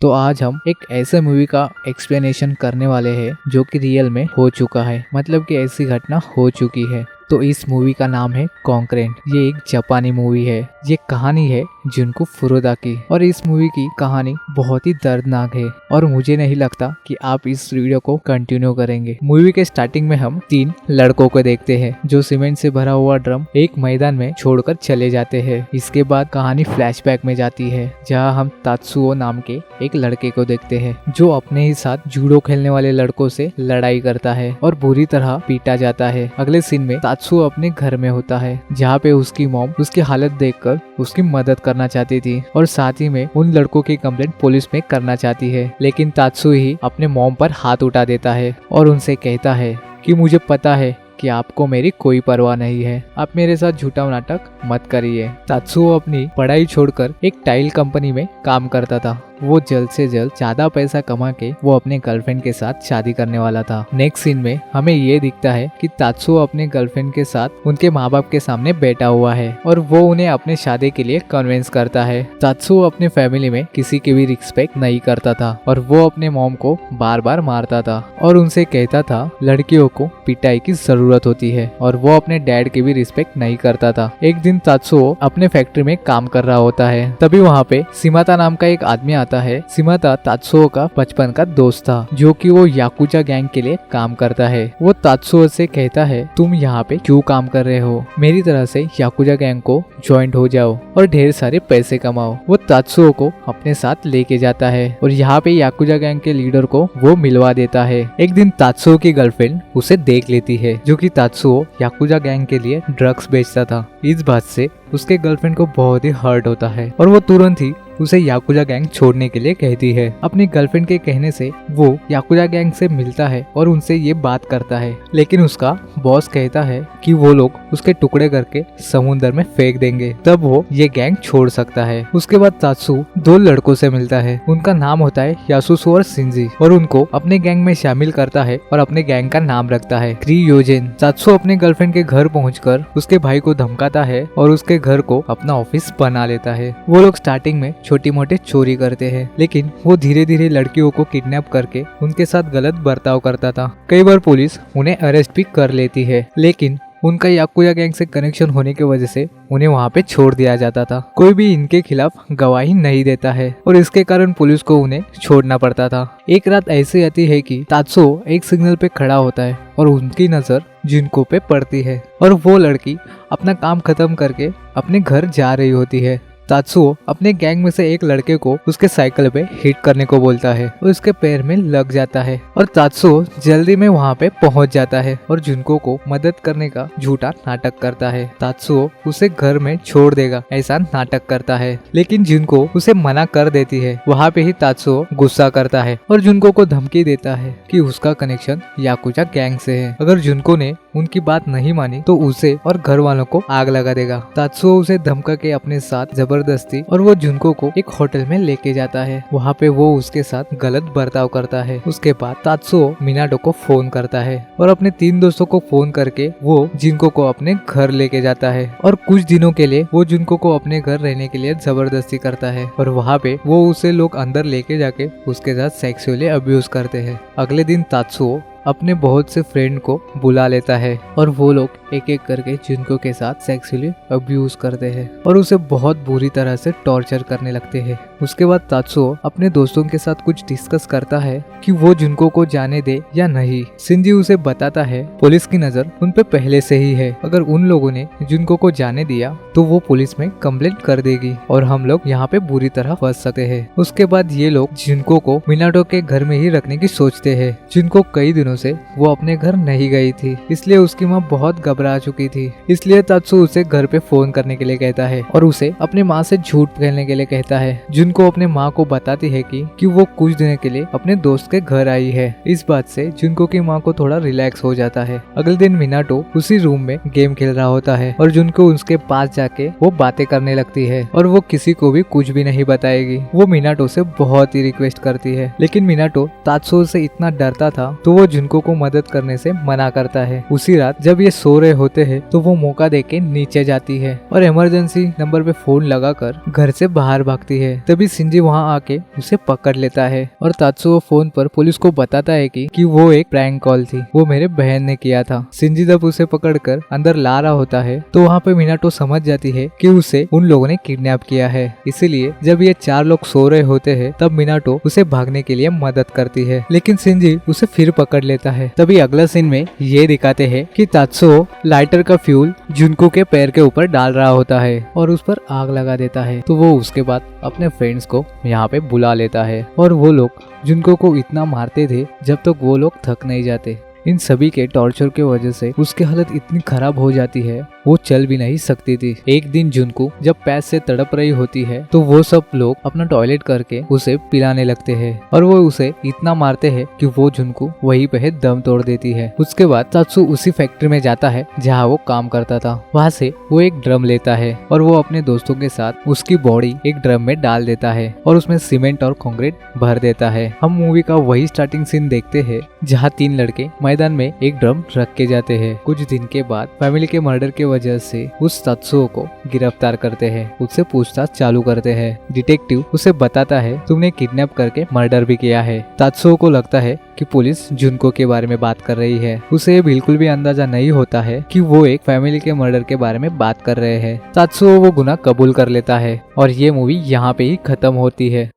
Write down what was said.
तो आज हम एक ऐसे मूवी का एक्सप्लेनेशन करने वाले हैं जो कि रियल में हो चुका है, मतलब कि ऐसी घटना हो चुकी है। तो इस मूवी का नाम है कॉन्करेंट। ये एक जापानी मूवी है। ये कहानी है जुनको फुरुदा की, और इस मूवी की कहानी बहुत ही दर्दनाक है और मुझे नहीं लगता कि आप इस वीडियो को कंटिन्यू करेंगे। मूवी के स्टार्टिंग में हम 3 लड़कों को देखते हैं जो सीमेंट से भरा हुआ ड्रम एक मैदान में छोड़कर चले जाते हैं। इसके बाद कहानी फ्लैशबैक में जाती है जहाँ हम तात्सुओ नाम के एक लड़के को देखते हैं जो अपने ही साथ जूडो खेलने वाले लड़कों से लड़ाई करता है और बुरी तरह पीटा जाता है। अगले सीन में तात्सुओ अपने घर में होता है जहाँ पे उसकी मॉम उसकी हालत देखकर उसकी मदद करना चाहती थी और साथ ही में उन लड़कों की कंप्लेंट पुलिस में करना चाहती है, लेकिन तात्सुओ ही अपने मॉम पर हाथ उठा देता है और उनसे कहता है कि मुझे पता है कि आपको मेरी कोई परवाह नहीं है, आप मेरे साथ झूठा नाटक मत करिए। तात्सुओ अपनी पढ़ाई छोड़कर एक टाइल कंपनी में काम करता था। वो जल्द से जल्द ज्यादा पैसा कमा के वो अपने गर्लफ्रेंड के साथ शादी करने वाला था। नेक्स्ट सीन में हमें ये दिखता है कि तात्सुओ अपने गर्लफ्रेंड के साथ उनके माँ बाप के सामने बैठा हुआ है और वो उन्हें अपने शादी के लिए कन्विंस करता है। तात्सुओ अपने फैमिली में किसी की भी रिस्पेक्ट नहीं करता था और वो अपने मॉम को बार बार मारता था और उनसे कहता था लड़कियों को पिटाई की जरूरत होती है, और वो अपने डैड की भी रिस्पेक्ट नहीं करता था। एक दिन तात्सुओ अपने फैक्ट्री में काम कर रहा होता है, तभी वहाँ पे सिमाता नाम का एक आदमी आता है। सिमाता तात्सुओ का बचपन का दोस्त था जो कि वो याकुजा गैंग के लिए काम करता है। वो तात्सुओ से कहता है तुम यहाँ पे क्यों काम कर रहे हो, मेरी तरह से याकुजा गैंग को ज्वाइंट हो जाओ और ढेर सारे पैसे कमाओ। वो तात्सुओ को अपने साथ लेके जाता है और यहाँ पे याकुजा गैंग के लीडर को वो मिलवा देता है। एक दिन तात्सुओ की गर्लफ्रेंड उसे देख लेती है जो कि तात्सुओ याकुजा गैंग के लिए ड्रग्स बेचता था। इस बात से उसके गर्लफ्रेंड को बहुत ही हर्ट होता है और वो तुरंत ही उसे याकुजा गैंग छोड़ने के लिए कहती है। अपनी गर्लफ्रेंड के कहने से वो याकुजा गैंग से मिलता है और उनसे ये बात करता है, लेकिन उसका बॉस कहता है कि वो लोग उसके टुकड़े करके समुद्र में फेंक देंगे, तब वो ये गैंग छोड़ सकता है। उसके बाद तात्सु 2 लड़कों से मिलता है। उनका नाम होता है यासुसु और शिंजी, और उनको अपने गैंग में शामिल करता है और अपने गैंग का नाम रखता है क्रियोजेन। तात्सु अपने गर्लफ्रेंड के घर पहुंचकर उसके भाई को धमकाता है और उसके घर को अपना ऑफिस बना लेता है। वो लोग स्टार्टिंग में छोटी मोटी चोरी करते हैं, लेकिन वो धीरे धीरे लड़कियों को किडनैप करके उनके साथ गलत बर्ताव करता था। कई बार पुलिस उन्हें अरेस्ट भी कर लेती है, लेकिन उनका याकुजा गैंग से कनेक्शन होने की वजह से उन्हें वहाँ पे छोड़ दिया जाता था। कोई भी इनके खिलाफ गवाही नहीं देता है और इसके कारण पुलिस को उन्हें छोड़ना पड़ता था। एक रात ऐसी आती है कि तात्सुओ एक सिग्नल पे खड़ा होता है और उनकी नजर जुनको पे पड़ती है और वो लड़की अपना काम खत्म करके अपने घर जा रही होती है। तात्सुओ अपने गैंग में से एक लड़के को उसके साइकिल पे हिट करने को बोलता है और उसके पैर में लग जाता है और तात्सुओ जल्दी में वहाँ पे पहुँच जाता है और जुनको को मदद करने का झूठा नाटक करता है। तात्सुओ उसे घर में छोड़ देगा ऐसा नाटक करता है, लेकिन जुनको उसे मना कर देती है। वहाँ पे ही तात्सुओ गुस्सा करता है और जुनको को धमकी देता है कि उसका कनेक्शन याकुजा गैंग से है। अगर जुनको ने उनकी बात नहीं मानी तो उसे और घर वालों को आग लगा देगा। तात्सुओ उसे धमका के अपने साथ जबरदस्ती और वो जुनको को एक होटल में लेके जाता है। वहाँ पे वो उसके साथ गलत बर्ताव करता है। उसके बाद तात्सुओ मिनाटो को फोन करता है और अपने 3 दोस्तों को फोन करके वो जुनको को अपने घर लेके जाता है और कुछ दिनों के लिए वो जुनको को अपने घर रहने के लिए जबरदस्ती करता है और वहाँ पे वो उसे लोग अंदर लेके जाके उसके साथ सेक्सुअली अब्यूज करते हैं। अगले दिन तात्सुओ अपने बहुत से फ्रेंड को बुला लेता है और वो लोग एक एक करके जुनको के साथ सेक्सुअली अब्यूज करते हैं और उसे बहुत बुरी तरह से टॉर्चर करने लगते हैं। उसके बाद तात्सुओ अपने दोस्तों के साथ कुछ डिस्कस करता है कि वो जुनको को जाने दे या नहीं। शिंजी उसे बताता है पुलिस की नजर उन पे पहले से ही है, अगर उन लोगों ने जुनको को जाने दिया तो वो पुलिस में कंप्लेंट कर देगी और हम लोग यहाँ पे बुरी तरह फंस सकते हैं। उसके बाद ये लोग जुनको को मिनाटो के घर में ही रखने की सोचते हैं। जुनको कई दिनों से वो अपने घर नहीं गई थी, इसलिए उसकी माँ बहुत घबरा चुकी थी। इसलिए तात्सु उसे घर पे फोन करने के लिए कहता है और उसे अपने माँ से झूठ कहने के लिए कहता है। जुनको अपने माँ को बताती है कि वो कुछ दिनों के लिए अपने दोस्त के घर आई है। इस बात से जुनको की माँ को थोड़ा रिलैक्स हो जाता है। अगले दिन मिनाटो उसी रूम में गेम खेल रहा होता है और जुनको उसके पास जाके वो बातें करने लगती है और वो किसी को भी कुछ भी नहीं बताएगी। वो मिनाटो से बहुत ही रिक्वेस्ट करती है, लेकिन मिनाटो तात्सु से इतना डरता था तो वो जुनको को मदद करने से मना करता है। उसी रात जब ये सो रहे होते हैं तो वो मौका देके नीचे जाती है और इमरजेंसी नंबर पे फोन लगाकर घर से बाहर भागती है। तभी तभी सिंजी वहाँ आके उसे पकड़ लेता है और तात्सुओ फोन पर पुलिस को बताता है कि वो एक प्रैंक कॉल थी, वो मेरे बहन ने किया था। सिंजी जब उसे पकड़कर अंदर ला रहा होता है तो वहाँ पे मिनाटो समझ जाती है कि उसे उन लोगों ने किडनैप किया है। इसीलिए जब ये 4 लोग सो रहे होते हैं तब मिनाटो उसे भागने के लिए मदद करती है, लेकिन सिंजी उसे फिर पकड़ लेता है। तभी अगला सीन में ये दिखाते हैं कि तात्सुओ लाइटर का फ्यूल जुनको के पैर के ऊपर डाल रहा होता है और उस पर आग लगा देता है। तो वो उसके बाद अपने फ्रेंड्स को यहाँ पे बुला लेता है और वो लोग जुनको को इतना मारते थे जब तक वो लोग थक नहीं जाते। इन सभी के टॉर्चर के वजह से उसकी हालत इतनी खराब हो जाती है, वो चल भी नहीं सकती थी। एक दिन जुनको जब पैस से तड़प रही होती है तो वो सब लोग अपना टॉयलेट करके उसे पिलाने लगते हैं और वो उसे इतना मारते हैं कि वो जुनको वहीं पे दम तोड़ देती है। उसके बाद तात्सु उसी फैक्ट्री में जाता है जहाँ वो काम करता था। वहाँ से वो एक ड्रम लेता है और वो अपने दोस्तों के साथ उसकी बॉडी एक ड्रम में डाल देता है और उसमें सीमेंट और कंक्रीट भर देता है। हम मूवी का वही स्टार्टिंग सीन देखते हैं जहाँ 3 लड़के मैदान में एक ड्रम रख के जाते हैं। कुछ दिन के बाद फैमिली के मर्डर के वजह से उस तात्सुओ को गिरफ्तार करते हैं, उससे पूछताछ चालू करते हैं। डिटेक्टिव उसे बताता है तुमने किडनैप करके मर्डर भी किया है। तात्सुओ को लगता है कि पुलिस जुनको के बारे में बात कर रही है। उसे बिल्कुल भी अंदाजा नहीं होता है कि वो एक फैमिली के मर्डर के बारे में बात कर रहे हैं। तात्सुओ वो गुनाह कबूल कर लेता है और ये मूवी यहाँ पे ही खत्म होती है।